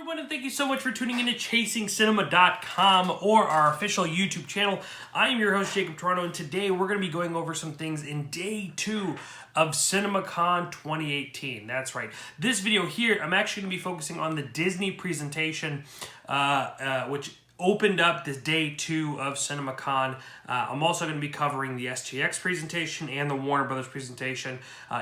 everyone, and thank you so much for tuning in to ChasingCinema.com or our official YouTube channel. I am your host, Jacob Tiranno, and today we're going to be going over some things in Day 2 of CinemaCon 2018. That's right. This video here, I'm actually going to be focusing on the Disney presentation, which opened up this Day 2 of CinemaCon. I'm also going to be covering the STX presentation and the Warner Brothers presentation.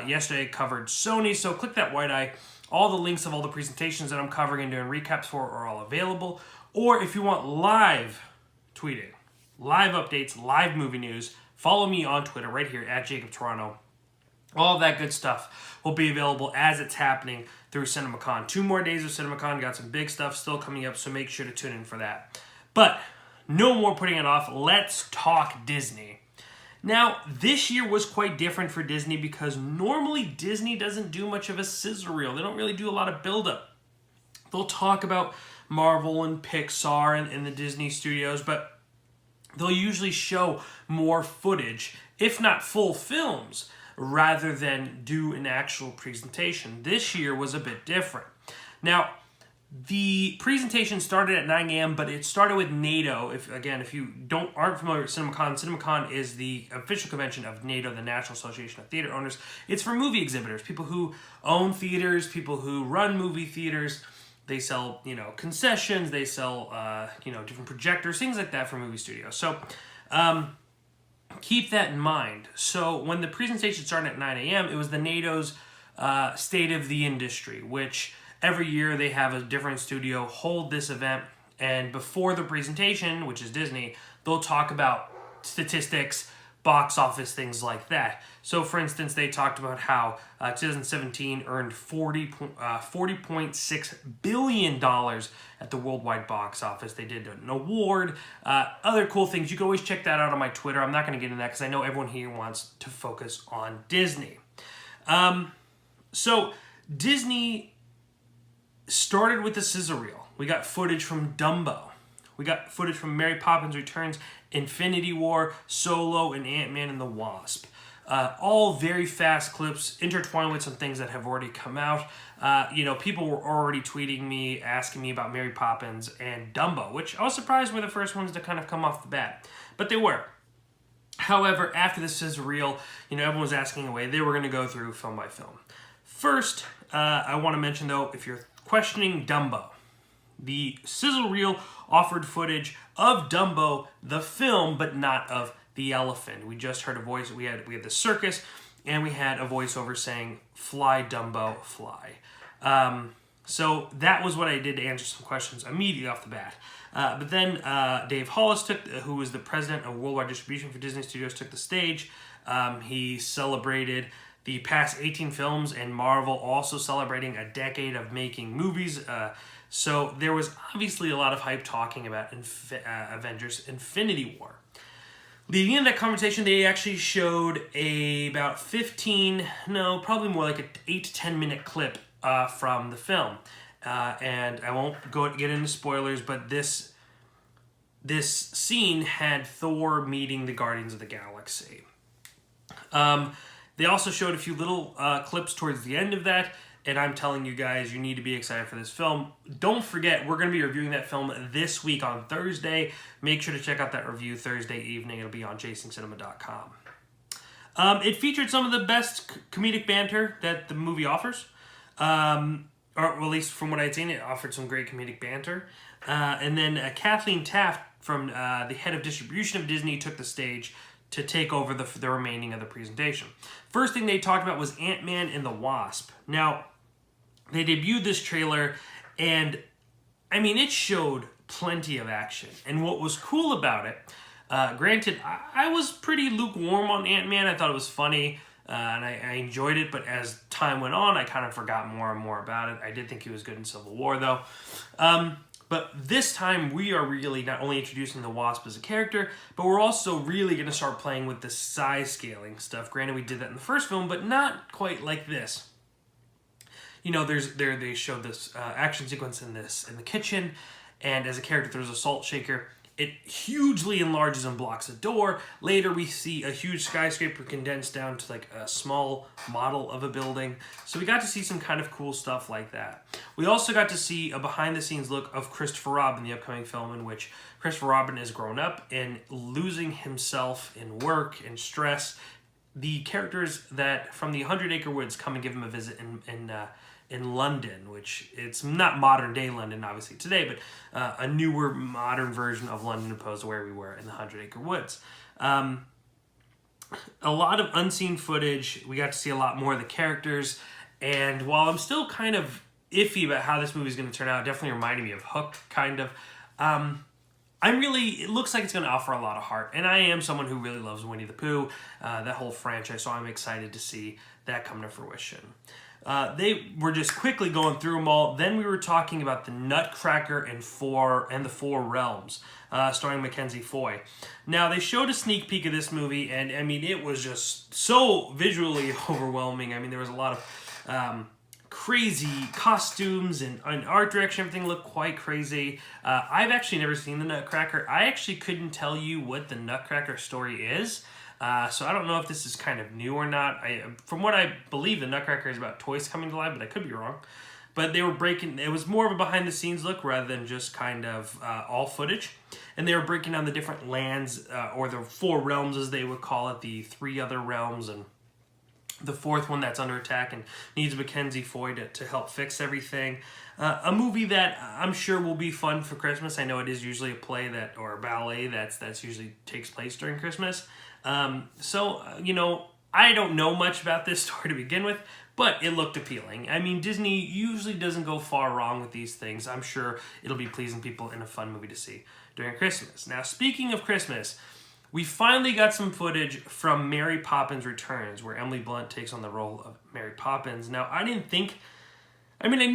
Yesterday I covered Sony, so click that white eye. All the links of all the presentations that I'm covering and doing recaps for are all available. Or if you want live tweeting, live updates, live movie news, follow me on Twitter right here at Jacob Tiranno. All of that good stuff will be available as it's happening through CinemaCon. 2 more days of CinemaCon. Got some big stuff still coming up, so make sure to tune in for that. But no more putting it off. Let's talk Disney. Now, this year was quite different for Disney because normally Disney doesn't do much of a sizzle reel. They don't really do a lot of build-up. They'll talk about Marvel and Pixar and the Disney Studios, but they'll usually show more footage, if not full films, rather than do an actual presentation. This year was a bit different. Now, the presentation started at 9 a.m., but it started with NATO. If you aren't familiar with CinemaCon, CinemaCon is the official convention of NATO, the National Association of Theater Owners. It's for movie exhibitors, people who own theaters, people who run movie theaters. They sell, concessions. They sell, different projectors, things like that for movie studios. So, keep that in mind. So when the presentation started at 9 a.m., it was the NATO's State of the Industry, which every year they have a different studio hold this event, and before the presentation, which is Disney, they'll talk about statistics, box office, things like that. So for instance, they talked about how 2017 earned $40.6 billion at the worldwide box office. They did an award, other cool things. You can always check that out on my Twitter. I'm not going to get into that because I know everyone here wants to focus on Disney. So Disney started with the sizzle reel. We got footage from Dumbo. We got footage from Poppins Returns, Infinity War, Solo, and Ant-Man and the Wasp. All very fast clips intertwined with some things that have already come out. People were already tweeting me, asking me about Mary Poppins and Dumbo, which I was surprised were the first ones to kind of come off the bat. But they were. However, after the sizzle reel, everyone was asking away. They were going to go through film by film. First, I want to mention, though, if you're questioning Dumbo, the sizzle reel offered footage of Dumbo, the film, but not of the elephant. We just heard a voice. We had the circus, and we had a voiceover saying, "Fly, Dumbo, fly." So that was what I did to answer some questions immediately off the bat. But then Dave Hollis, who was the president of worldwide distribution for Disney Studios, took the stage. He celebrated the past 18 films, and Marvel also celebrating a decade of making movies. So there was obviously a lot of hype talking about Avengers Infinity War. Leading into that conversation, they actually showed about probably more like an 8 to 10 minute clip from the film. And I won't get into spoilers, but this scene had Thor meeting the Guardians of the Galaxy. They also showed a few little clips towards the end of that, and I'm telling you guys, you need to be excited for this film. Don't forget, we're going to be reviewing that film this week on Thursday. Make sure to check out that review Thursday evening. It'll be on ChasingCinema.com. It featured some of the best comedic banter that the movie offers. Or at least from what I'd seen, it offered some great comedic banter. And then Kathleen Taft, from the head of distribution of Disney, took the stage to take over the remaining of the presentation. First thing they talked about was Ant-Man and the Wasp. Now, they debuted this trailer, and it showed plenty of action. And what was cool about it, granted, I was pretty lukewarm on Ant-Man. I thought it was funny, and I enjoyed it, but as time went on, I kind of forgot more and more about it. I did think he was good in Civil War, though. But this time, we are really not only introducing the Wasp as a character, but we're also really going to start playing with the size scaling stuff. Granted, we did that in the first film, but not quite like this. They showed this action sequence in the kitchen, and as a character, there's a salt shaker. it hugely enlarges and blocks a door. Later, we see a huge skyscraper condensed down to like a small model of a building. So we got to see some kind of cool stuff like that. We also got to see a behind-the-scenes look of Christopher Robin, the upcoming film in which Christopher Robin is grown up and losing himself in work and stress. The characters that from the 100 Acre Woods come and give him a visit in London, which it's not modern day London obviously today, but a newer modern version of London opposed to where we were in the 100 Acre Woods. A lot of unseen footage. We got to see a lot more of the characters, and while I'm still kind of iffy about how this movie is going to turn out, it definitely reminded me of Hook, kind of. It looks like it's going to offer a lot of heart, and I am someone who really loves Winnie the Pooh, that whole franchise, so I'm excited to see that come to fruition. They were just quickly going through them all. Then we were talking about the Nutcracker and the Four Realms, starring Mackenzie Foy. Now, they showed a sneak peek of this movie, and I mean, it was just so visually overwhelming. I mean, there was a lot of crazy costumes and art direction. Everything looked quite crazy. I've actually never seen the Nutcracker. I actually couldn't tell you what the Nutcracker story is. So I don't know if this is kind of new or not. From what I believe, the Nutcracker is about toys coming to life, but I could be wrong. But they were it was more of a behind-the-scenes look rather than just kind of all footage. And they were breaking down the different lands, or the four realms as they would call it, the three other realms, and the fourth one that's under attack and needs Mackenzie Foy to help fix everything. A movie that I'm sure will be fun for Christmas. I know it is usually a play or a ballet that's usually takes place during Christmas. You know, I don't know much about this story to begin with, but it looked appealing. I mean, Disney usually doesn't go far wrong with these things. I'm sure it'll be pleasing people and a fun movie to see during Christmas. Now, speaking of Christmas, we finally got some footage from Mary Poppins Returns, where Emily Blunt takes on the role of Mary Poppins. Now, I knew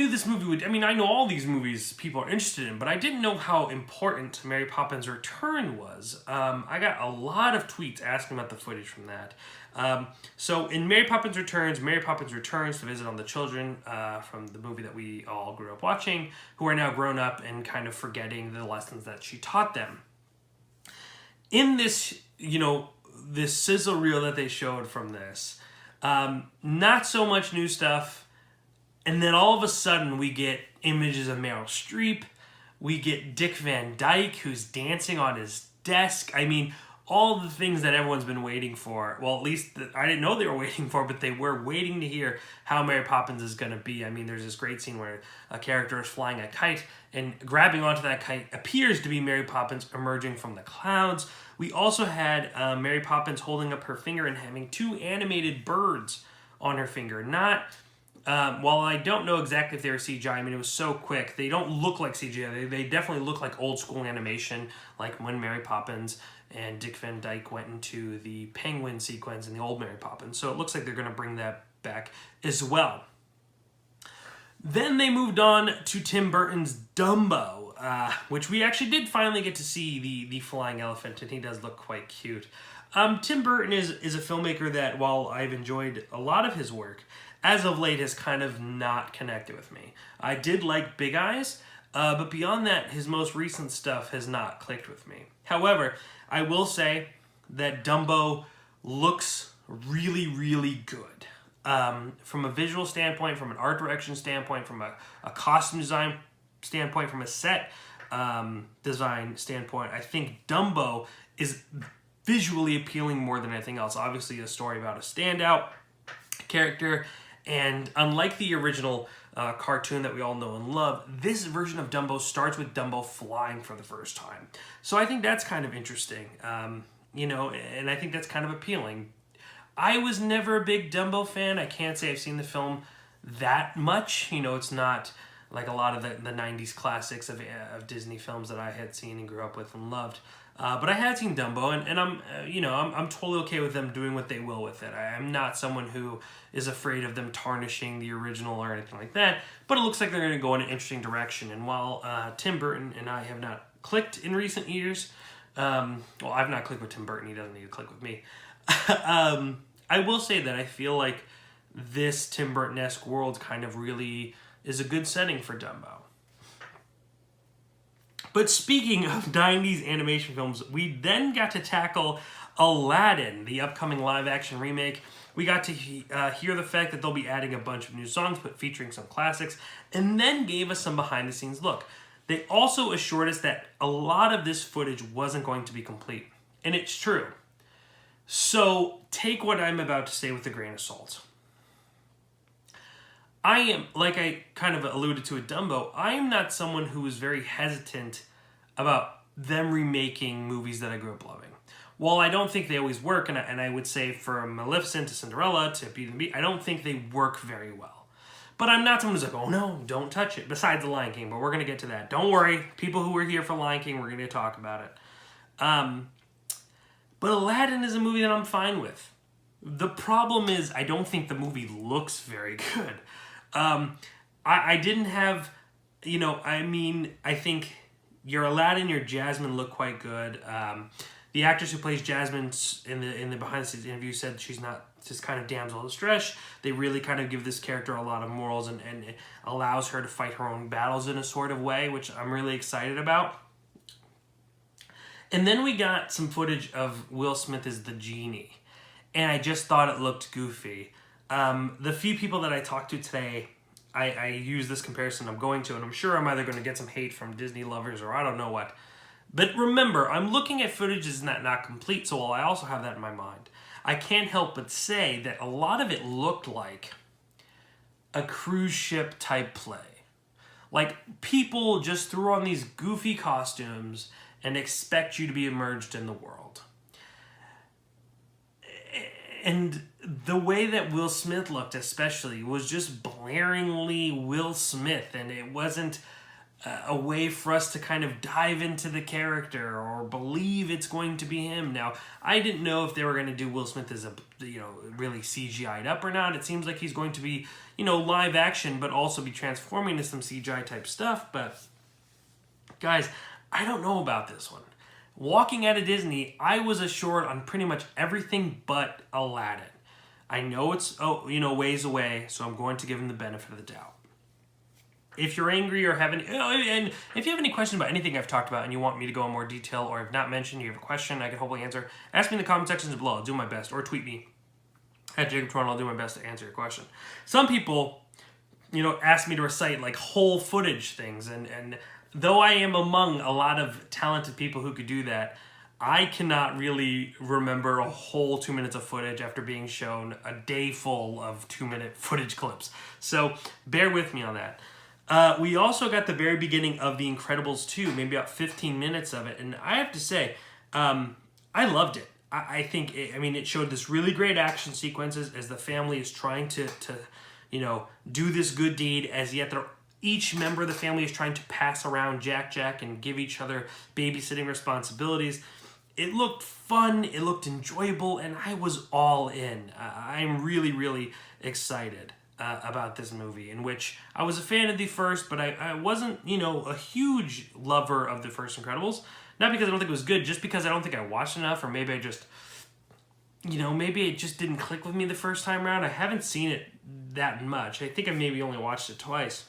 this movie would... I know all these movies people are interested in, but I didn't know how important Mary Poppins Return was. I got a lot of tweets asking about the footage from that. So in Mary Poppins Returns to visit on the children from the movie that we all grew up watching, who are now grown up and kind of forgetting the lessons that she taught them. In this, this sizzle reel that they showed from this, not so much new stuff, and then all of a sudden we get images of Meryl Streep, we get Dick Van Dyke who's dancing on his desk. I mean, all the things that everyone's been waiting for. Well, at least I didn't know they were waiting for, but they were waiting to hear how Mary Poppins is going to be. I mean, there's this great scene where a character is flying a kite, and grabbing onto that kite appears to be Mary Poppins emerging from the clouds. We also had Mary Poppins holding up her finger and having two animated birds on her finger. While I don't know exactly if they were CGI, I mean, it was so quick. They don't look like CGI. They definitely look like old school animation, like when Mary Poppins and Dick Van Dyke went into the penguin sequence in the old Mary Poppins. So it looks like they're going to bring that back as well. Then they moved on to Tim Burton's Dumbo, which we actually did finally get to see the flying elephant, and he does look quite cute. Tim Burton is a filmmaker that, while I've enjoyed a lot of his work, as of late has kind of not connected with me. I did like Big Eyes, but beyond that, his most recent stuff has not clicked with me. However, I will say that Dumbo looks really, really good. From a visual standpoint, from an art direction standpoint, from a costume design standpoint, from a set design standpoint, I think Dumbo is visually appealing more than anything else. Obviously, a story about a standout character, and unlike the original cartoon that we all know and love, this version of Dumbo starts with Dumbo flying for the first time. So I think that's kind of interesting, and I think that's kind of appealing. I was never a big Dumbo fan. I can't say I've seen the film that much. It's not like a lot of the 90s classics of Disney films that I had seen and grew up with and loved. But I had seen Dumbo, and I'm totally okay with them doing what they will with it. I'm not someone who is afraid of them tarnishing the original or anything like that, but it looks like they're going to go in an interesting direction. And while Tim Burton and I have not clicked in recent years, I've not clicked with Tim Burton, he doesn't need to click with me, I will say that I feel like this Tim Burton-esque world kind of really is a good setting for Dumbo. But speaking of 90s animation films, we then got to tackle Aladdin, the upcoming live-action remake. We got to hear the fact that they'll be adding a bunch of new songs, but featuring some classics, and then gave us some behind-the-scenes look. They also assured us that a lot of this footage wasn't going to be complete. And it's true. So take what I'm about to say with a grain of salt. I am, like I kind of alluded to at Dumbo, I am not someone who is very hesitant about them remaking movies that I grew up loving. While I don't think they always work, and I would say from Maleficent to Cinderella to Beauty and the Beast, I don't think they work very well. But I'm not someone who's like, oh no, don't touch it, besides The Lion King, but we're going to get to that. Don't worry, people who were here for Lion King, we're going to talk about it. But Aladdin is a movie that I'm fine with. The problem is, I don't think the movie looks very good. I didn't have, I think your Aladdin, your Jasmine look quite good. The actress who plays Jasmine in the behind the scenes interview said she's not just kind of damsel in distress. They really kind of give this character a lot of morals and it allows her to fight her own battles in a sort of way, which I'm really excited about. And then we got some footage of Will Smith as the genie, and I just thought it looked goofy. The few people that I talked to today, I use this comparison I'm going to, and I'm sure I'm either going to get some hate from Disney lovers or I don't know what. But remember, I'm looking at footage that's not complete, so I also have that in my mind. I can't help but say that a lot of it looked like a cruise ship type play. Like, people just threw on these goofy costumes and expect you to be immersed in the world. And the way that Will Smith looked especially was just blaringly Will Smith, and it wasn't a way for us to kind of dive into the character or believe it's going to be him. Now, I didn't know if they were going to do Will Smith as a, really CGI'd up or not. It seems like he's going to be, live action, but also be transforming to some CGI type stuff. But guys, I don't know about this one. Walking out of Disney, I was assured on pretty much everything but Aladdin. I know it's, ways away, so I'm going to give him the benefit of the doubt. If you're angry or have any, and if you have any questions about anything I've talked about and you want me to go in more detail or have not mentioned, you have a question I can hopefully answer, ask me in the comment sections below. I'll do my best. Or tweet me at Jacob Tiranno. I'll do my best to answer your question. Some people, ask me to recite like whole footage things. And though I am among a lot of talented people who could do that, I cannot really remember a whole 2 minutes of footage after being shown a day full of 2-minute footage clips. So bear with me on that. We also got the very beginning of The Incredibles 2, maybe about 15 minutes of it, and I have to say, I loved it. I think, it showed this really great action sequences as the family is trying to do this good deed, as yet each member of the family is trying to pass around Jack and give each other babysitting responsibilities. It looked fun, it looked enjoyable, and I was all in. I'm really, really excited about this movie, in which I was a fan of the first, but I wasn't, a huge lover of the first Incredibles. Not because I don't think it was good, just because I don't think I watched enough, or maybe I just, maybe it just didn't click with me the first time around. I haven't seen it that much. I think I maybe only watched it twice.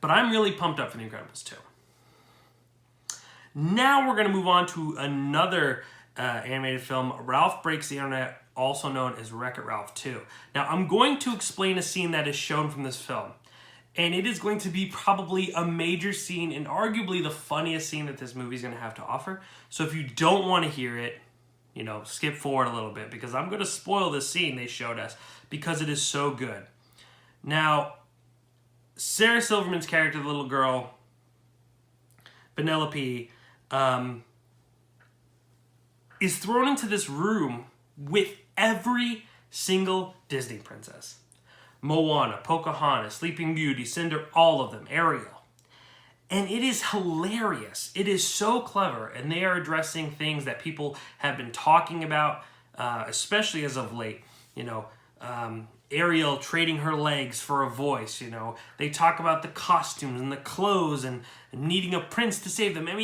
But I'm really pumped up for The Incredibles 2. Now we're going to move on to another animated film, Ralph Breaks the Internet, also known as Wreck-It Ralph 2. Now, I'm going to explain a scene that is shown from this film, and it is going to be probably a major scene and arguably the funniest scene that this movie is going to have to offer. So if you don't want to hear it, skip forward a little bit, because I'm going to spoil this scene they showed us because it is so good. Now, Sarah Silverman's character, the little girl, Penelope, is thrown into this room with every single Disney princess. Moana, Pocahontas, Sleeping Beauty, Cinder, all of them, Ariel. And it is hilarious. It is so clever, and they are addressing things that people have been talking about, especially as of late. Ariel trading her legs for a voice, They talk about the costumes and the clothes and needing a prince to save them. It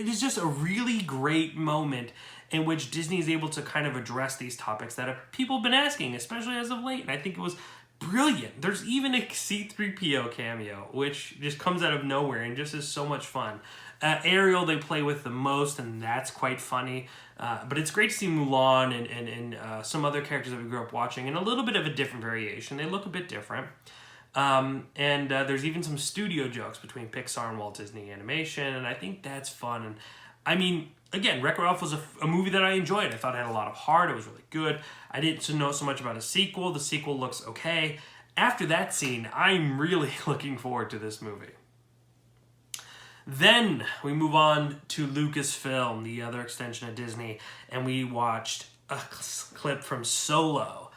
is just a really great moment in which Disney is able to kind of address these topics that people have been asking, especially as of late. And I think it was brilliant. There's even a C-3PO cameo, which just comes out of nowhere and just is so much fun. Ariel they play with the most, and that's quite funny. But it's great to see Mulan and some other characters that we grew up watching in a little bit of a different variation. They look a bit different. There's even some studio jokes between Pixar and Walt Disney Animation, and I think that's fun. And I mean, again, Wreck-It Ralph was a movie that I enjoyed. I thought it had a lot of heart. It was really good. I didn't know so much about a sequel. The sequel looks okay. After that scene, I'm really looking forward to this movie. Then we move on to Lucasfilm, the other extension of Disney, and we watched a clip from Solo.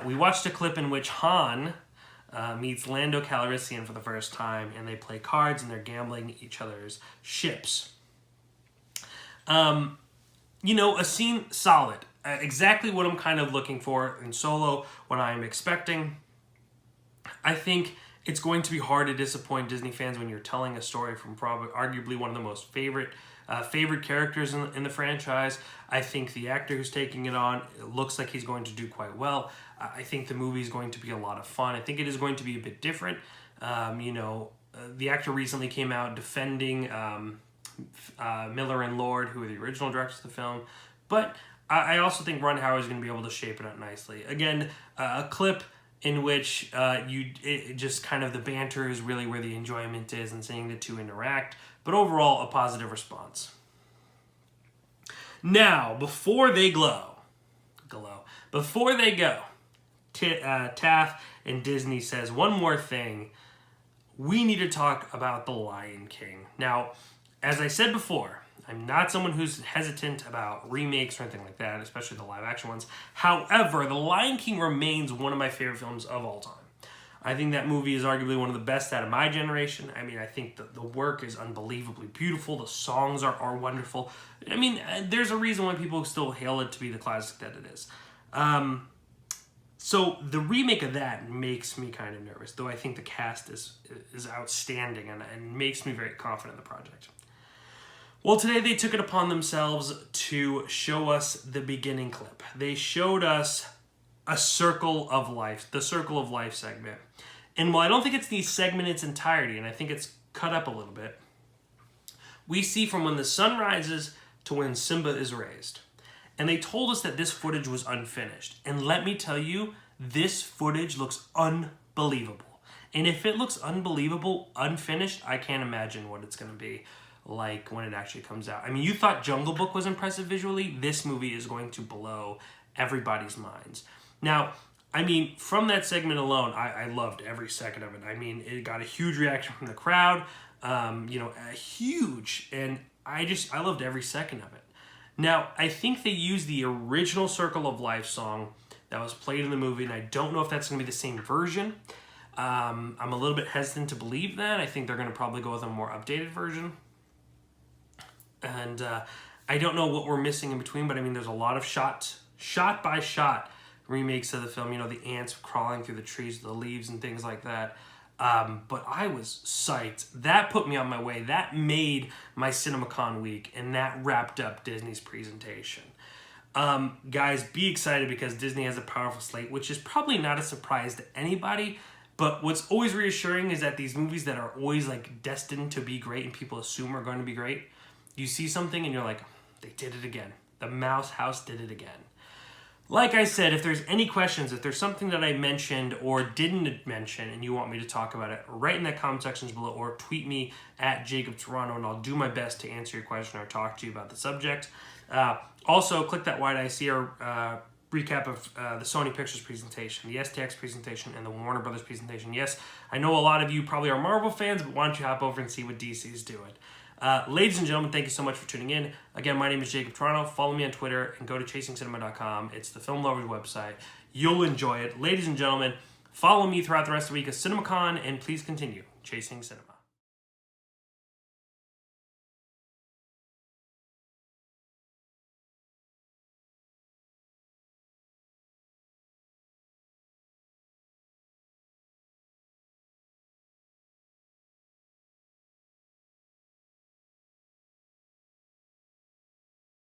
We watched a clip in which Han meets Lando Calrissian for the first time, and they play cards and they're gambling each other's ships. A scene solid. Exactly what I'm kind of looking for in Solo, what I'm expecting. I think it's going to be hard to disappoint Disney fans when you're telling a story from probably arguably one of the most favorite characters in the franchise. I think the actor who's taking it on, it looks like he's going to do quite well. I think the movie is going to be a lot of fun. I think it is going to be a bit different. The actor recently came out defending Miller and Lord, who were the original directors of the film. But I also think Ron Howard is going to be able to shape it up nicely. Again, a clip in which just kind of the banter is really where the enjoyment is and seeing the two interact. But overall, a positive response. Now, before they go, Taff and Disney says one more thing. We need to talk about The Lion King. Now, as I said before, I'm not someone who's hesitant about remakes or anything like that, especially the live-action ones. However, The Lion King remains one of my favorite films of all time. I think that movie is arguably one of the best out of my generation. I mean, I think the work is unbelievably beautiful. The songs are wonderful. I mean, there's a reason why people still hail it to be the classic that it is. So the remake of that makes me kind of nervous, though I think the cast is outstanding and makes me very confident in the project. Well, today they took it upon themselves to show us the beginning clip. They showed us a Circle of Life, the Circle of Life segment. And while I don't think it's the segment in its entirety, and I think it's cut up a little bit, we see from when the sun rises to when Simba is raised. And they told us that this footage was unfinished. And let me tell you, this footage looks unbelievable. And if it looks unbelievable, unfinished, I can't imagine what it's going to be like when it actually comes out. I mean, you thought Jungle Book was impressive visually. This movie is going to blow everybody's minds. Now, I mean, from that segment alone, I loved every second of it. I mean, it got a huge reaction from the crowd, huge, and I loved every second of it. Now, I think they used the original Circle of Life song that was played in the movie, and I don't know if that's going to be the same version. I'm a little bit hesitant to believe that. I think they're going to probably go with a more updated version. And I don't know what we're missing in between, but I mean, there's a lot of shot-by-shot remakes of the film. You know, the ants crawling through the trees, the leaves, and things like that. But I was psyched. That put me on my way. That made my CinemaCon week, and that wrapped up Disney's presentation. Guys, be excited because Disney has a powerful slate, which is probably not a surprise to anybody. But what's always reassuring is that these movies that are always like destined to be great and people assume are going to be great, you see something and you're like, they did it again. The Mouse House did it again. Like I said, if there's any questions, if there's something that I mentioned or didn't mention and you want me to talk about it, write in the comment sections below or tweet me at Jacob Tiranno and I'll do my best to answer your question or talk to you about the subject. Also, click that white IC recap of the Sony Pictures presentation, the STX presentation, and the Warner Brothers presentation. Yes, I know a lot of you probably are Marvel fans, but why don't you hop over and see what DC is doing. Ladies and gentlemen, thank you so much for tuning in. Again, my name is Jacob Tiranno. Follow me on Twitter and go to ChasingCinema.com. It's the Film Lovers website. You'll enjoy it. Ladies and gentlemen, follow me throughout the rest of the week of CinemaCon, and please continue chasing cinema.